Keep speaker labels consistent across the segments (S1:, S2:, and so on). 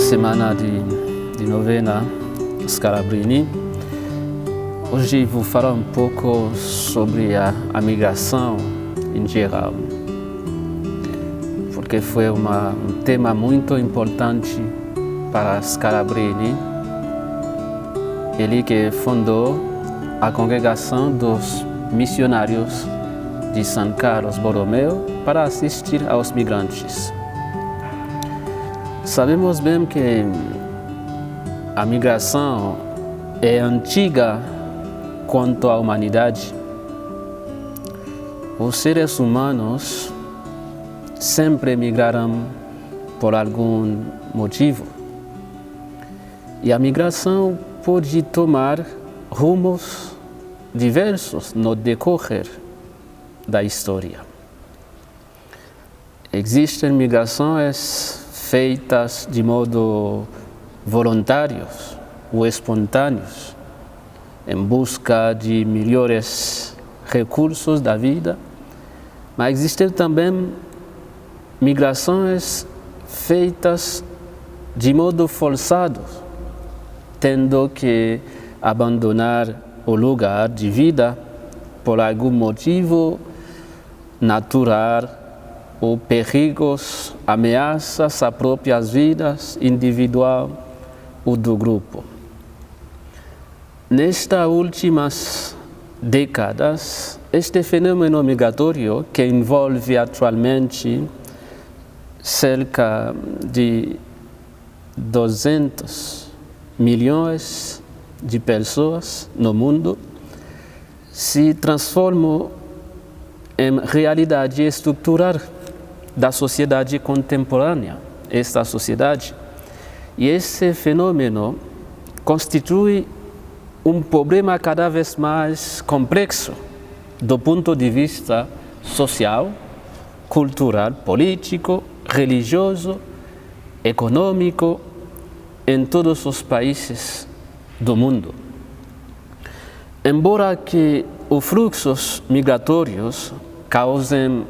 S1: semana de novena Scalabrini. Hoje vou falar um pouco sobre a migração em geral, porque foi um tema muito importante para Scalabrini, ele que fundou a congregação dos missionários de São Carlos Borromeo para assistir aos migrantes. Sabemos bem que a migração é antiga quanto à humanidade. Os seres humanos sempre migraram por algum motivo. E a migração pode tomar rumos diversos no decorrer da história. Existem migrações feitas de modo voluntários ou espontâneos, em busca de melhores recursos da vida, mas existem também migrações feitas de modo forçado, tendo que abandonar o lugar de vida por algum motivo natural ou perigos, ameaças às próprias vidas individual ou do grupo. Nestas últimas décadas, este fenômeno migratório, que envolve atualmente cerca de 200 milhões de pessoas no mundo, se transformou em realidade estrutural da sociedade contemporânea, esta sociedade. E esse fenômeno constitui um problema cada vez mais complexo do ponto de vista social, cultural, político, religioso, econômico, em todos os países do mundo. Embora que os fluxos migratórios causem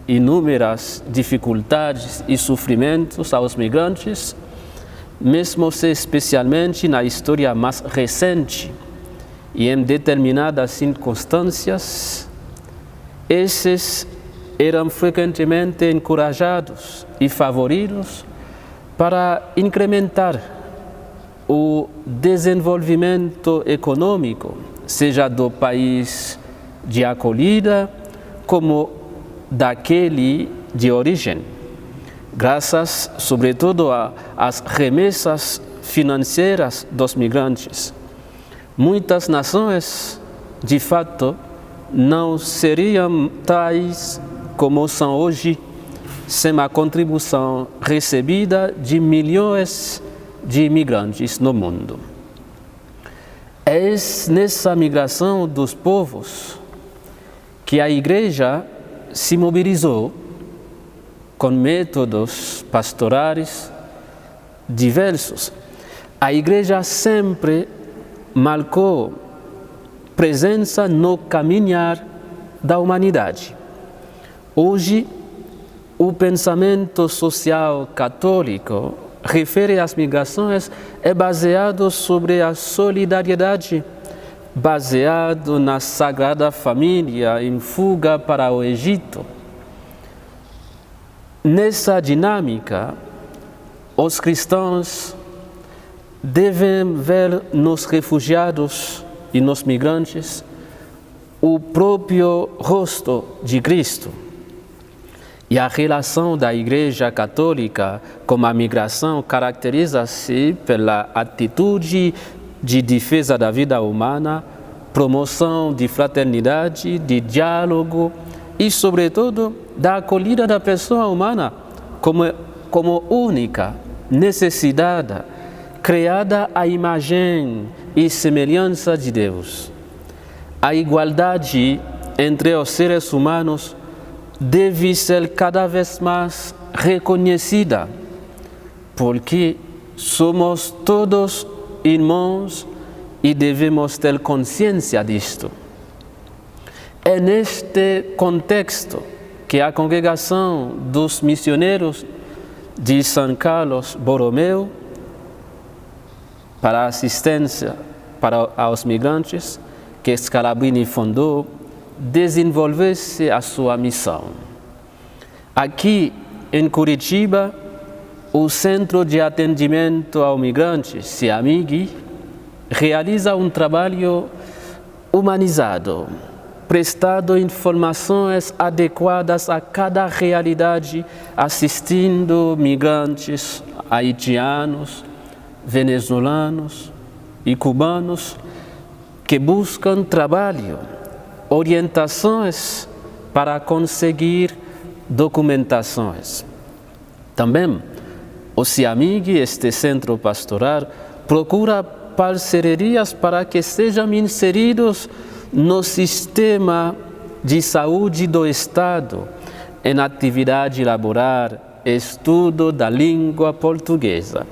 S1: inúmeras dificuldades e sofrimentos aos migrantes, mesmo se especialmente na história mais recente e em determinadas circunstâncias, esses eram frequentemente encorajados e favoritos para incrementar o desenvolvimento econômico, seja do país de acolhida como daquele de origem, graças, sobretudo, às remessas financeiras dos migrantes. Muitas nações, de fato, não seriam tais como são hoje, sem a contribuição recebida de milhões de imigrantes no mundo. É nessa migração dos povos que a Igreja se mobilizou com métodos pastorais diversos. A Igreja sempre marcou presença no caminhar da humanidade. Hoje, o pensamento social católico refere às migrações é baseado sobre a solidariedade, baseado na Sagrada Família em fuga para o Egito. Nessa dinâmica, os cristãos devem ver nos refugiados e nos migrantes o próprio rosto de Cristo. E a relação da Igreja Católica com a migração caracteriza-se pela atitude de defesa da vida humana, promoção de fraternidade, de diálogo e, sobretudo, da acolhida da pessoa humana como única necessidade, criada à imagem e semelhança de Deus. A igualdade entre os seres humanos deve ser cada vez mais reconhecida, porque somos todos irmãos e devemos ter consciência disto. É neste contexto que a congregação dos missionários de São Carlos Borromeu para a assistência para aos migrantes que Scalabrini fundou, desenvolvesse a sua missão. Aqui em Curitiba, o Centro de Atendimento ao Migrante, CIAMIG, realiza um trabalho humanizado, prestando informações adequadas a cada realidade, assistindo migrantes haitianos, venezuelanos e cubanos que buscam trabalho, orientações para conseguir documentações. Também o CIAMIG, este centro pastoral, procura parcerias para que sejam inseridos no sistema de saúde do Estado, em atividade laboral, estudo da língua portuguesa.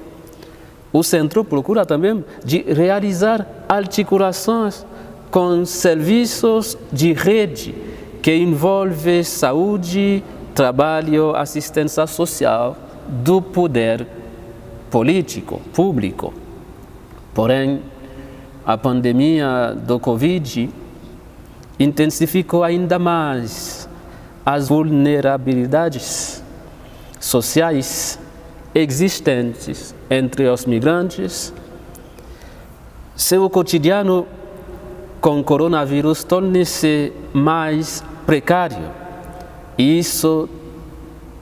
S1: O centro procura também de realizar articulações com serviços de rede que envolvem saúde, trabalho, assistência social do poder político, público. Porém, a pandemia do Covid intensificou ainda mais as vulnerabilidades sociais existentes entre os migrantes. Seu cotidiano com o coronavírus torna-se mais precário e isso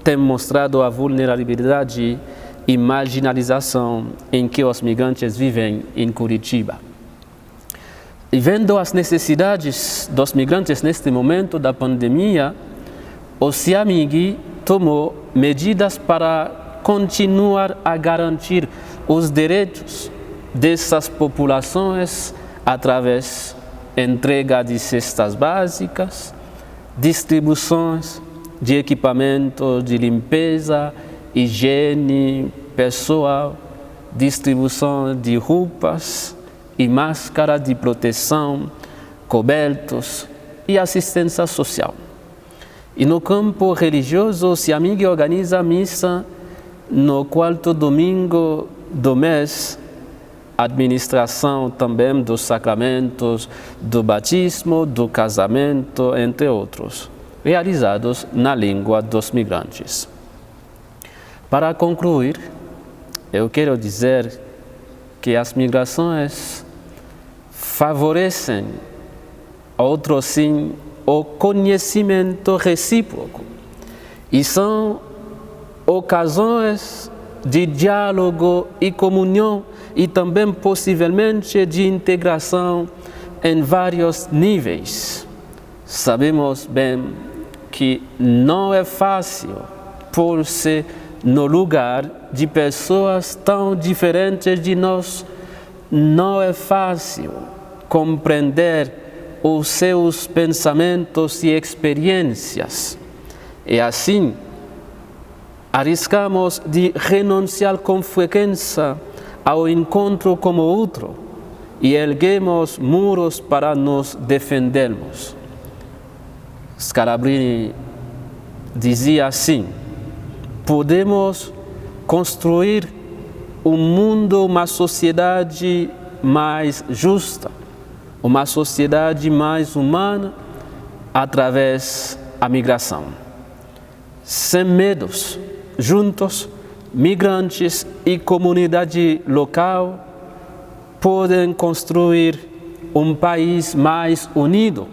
S1: tem mostrado a vulnerabilidade e marginalização em que os migrantes vivem em Curitiba. E vendo as necessidades dos migrantes neste momento da pandemia, o CIAMIG tomou medidas para continuar a garantir os direitos dessas populações através da entrega de cestas básicas, distribuições de equipamentos de limpeza, higiene pessoal, distribuição de roupas e máscaras de proteção, cobertos e assistência social. E no campo religioso, o CIAMIG organiza a missa no quarto domingo do mês, administração também dos sacramentos do batismo, do casamento, entre outros, realizados na língua dos migrantes. Para concluir, eu quero dizer que as migrações favorecem, outro sim, o conhecimento recíproco e são ocasiões de diálogo e comunhão e também possivelmente de integração em vários níveis. Sabemos bem que não é fácil pôr-se no lugar de pessoas tão diferentes de nós. Não é fácil compreender os seus pensamentos e experiências. E assim, arriscamos de renunciar com frequência ao encontro com o outro e erguemos muros para nos defendermos. Scalabrini dizia assim: podemos construir um mundo, uma sociedade mais justa, uma sociedade mais humana através da migração. Sem medos, juntos, migrantes e comunidade local podem construir um país mais unido,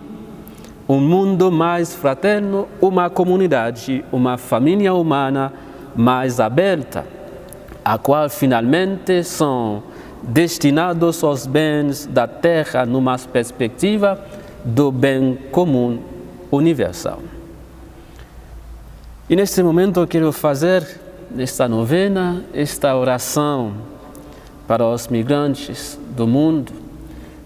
S1: um mundo mais fraterno, uma comunidade, uma família humana mais aberta, a qual finalmente são destinados os bens da terra numa perspectiva do bem comum universal. E neste momento eu quero fazer, nesta novena, esta oração para os migrantes do mundo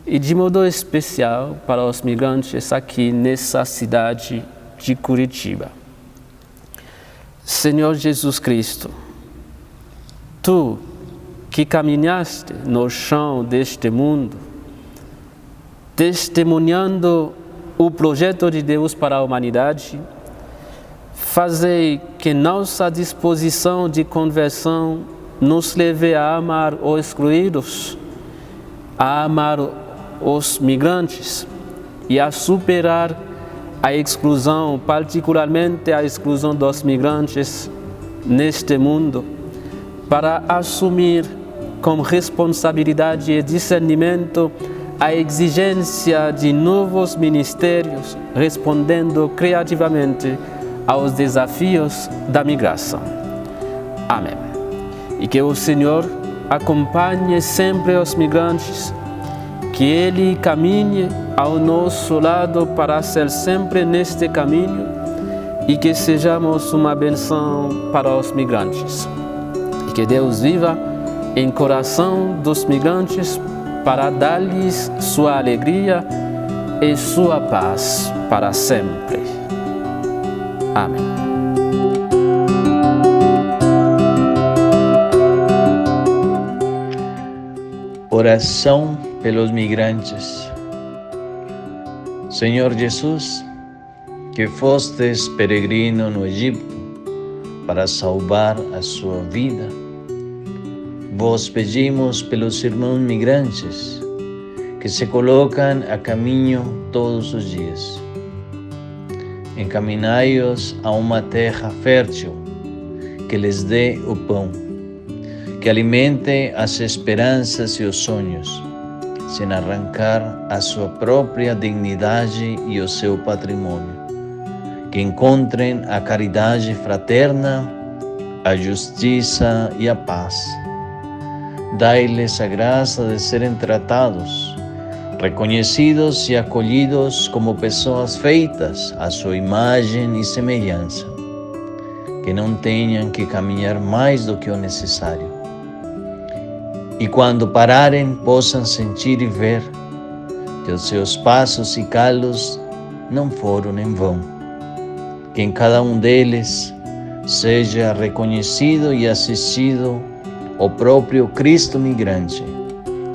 S1: e de modo especial para os migrantes aqui nessa cidade de Curitiba. Senhor Jesus Cristo, Tu que caminhaste no chão deste mundo, testemunhando o projeto de Deus para a humanidade, Fazei que nossa disposição de conversão nos leve a amar os excluídos, a amar os migrantes e a superar a exclusão, particularmente a exclusão dos migrantes neste mundo, para assumir com responsabilidade e discernimento a exigência de novos ministérios, respondendo criativamente aos desafios da migração. Amém. E que o Senhor acompanhe sempre os migrantes, que Ele caminhe ao nosso lado para ser sempre neste caminho e que sejamos uma bênção para os migrantes. E que Deus viva em coração dos migrantes para dar-lhes sua alegria e sua paz para sempre. Amém.
S2: Oração pelos migrantes. Senhor Jesus, que fostes peregrino no Egito para salvar a sua vida, vos pedimos pelos irmãos migrantes que se colocam a caminho todos os dias. Encaminai-os a uma terra fértil, que lhes dê o pão, que alimente as esperanças e os sonhos, sem arrancar a sua própria dignidade e o seu patrimônio. Que encontrem a caridade fraterna, a justiça e a paz. Dai-lhes a graça de serem tratados, reconhecidos e acolhidos como pessoas feitas à sua imagem e semelhança, que não tenham que caminhar mais do que o necessário. E quando pararem, possam sentir e ver que os seus passos e calos não foram em vão. Que em cada um deles seja reconhecido e assistido o próprio Cristo migrante,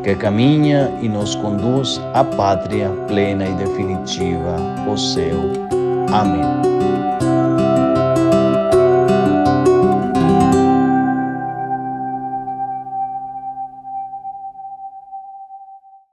S2: que caminha e nos conduz à pátria plena e definitiva, o céu. Amém.